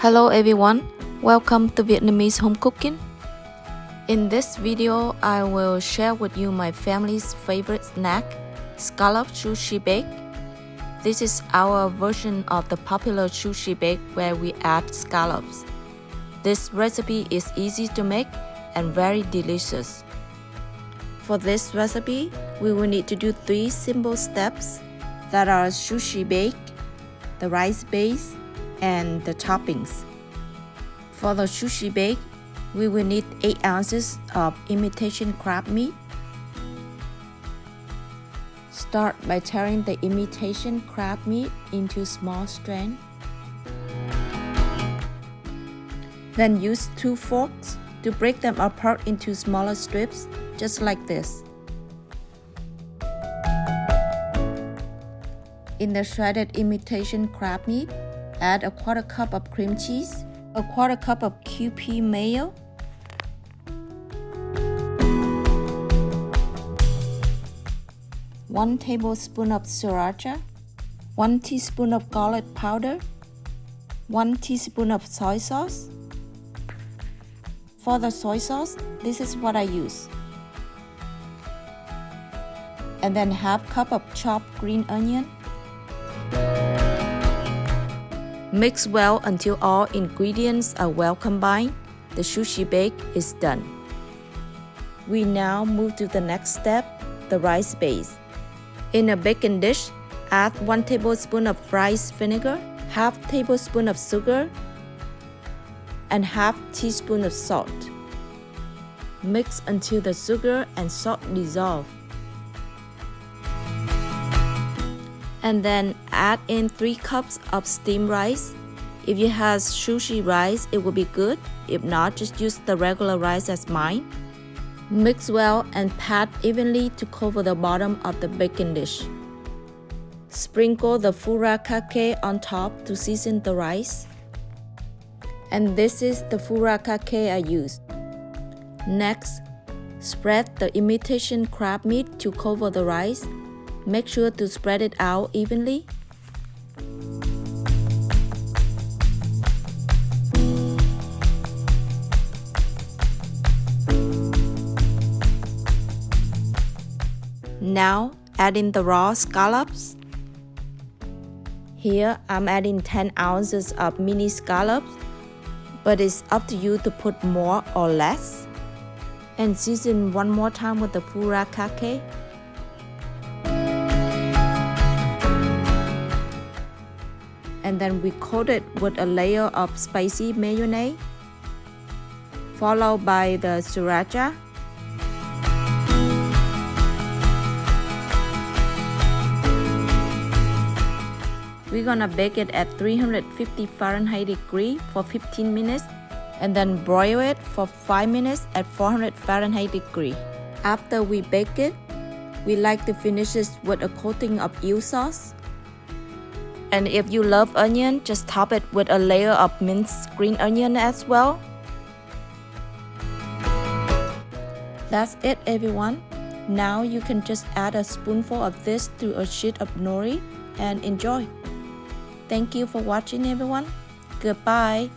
Hello everyone, welcome to Vietnamese home cooking. In this video, I will share with you my family's favorite snack, Scallop Sushi Bake. This is our version of the popular Sushi Bake where we add scallops. This recipe is easy to make and very delicious. For this recipe, we will need to do 3 simple steps that are Sushi Bake, the rice base, and the toppings. For the Sushi Bake, we will need 8 ounces of imitation crab meat. Start by tearing the imitation crab meat into small strands. Then use 2 forks to break them apart into smaller strips, just like this. In the shredded imitation crab meat, add a 1/4 cup of cream cheese, a 1/4 cup of kewpie mayo, one tablespoon of Siracha, 1 teaspoon of garlic powder, 1 teaspoon of soy sauce. For the soy sauce, this is what I use. And then 1/2 cup of chopped green onion. Mix well until all ingredients are well combined. The Sushi Bake is done. We now move to the next step, the rice base. In a baking dish, add 1 tablespoon of rice vinegar, 1/2 tablespoon of sugar, and 1/2 teaspoon of salt. Mix until the sugar and salt dissolve. And then add in 3 cups of steamed rice. If you have sushi rice, it will be good. If not, just use the regular rice as mine. Mix well and pat evenly to cover the bottom of the baking dish. Sprinkle the Furakake on top to season the rice. And this is the Furakake I used. Next, spread the imitation crab meat to cover the rice. Make sure to spread it out evenly. Now, add in the raw scallops. Here, I'm adding 10 ounces of mini scallops, but it's up to you to put more or less. And season one more time with the Furakake. And then we coat it with a layer of spicy mayonnaise, followed by the Siracha. We're gonna bake it at 350 Fahrenheit degree for 15 minutes and then broil it for 5 minutes at 400 Fahrenheit degree. After we bake it, we like to finish it with a coating of eel sauce. And if you love onion, just top it with a layer of minced green onion as well. That's it, everyone. Now you can just add a spoonful of this to a sheet of nori and enjoy. Thank you for watching, everyone. Goodbye.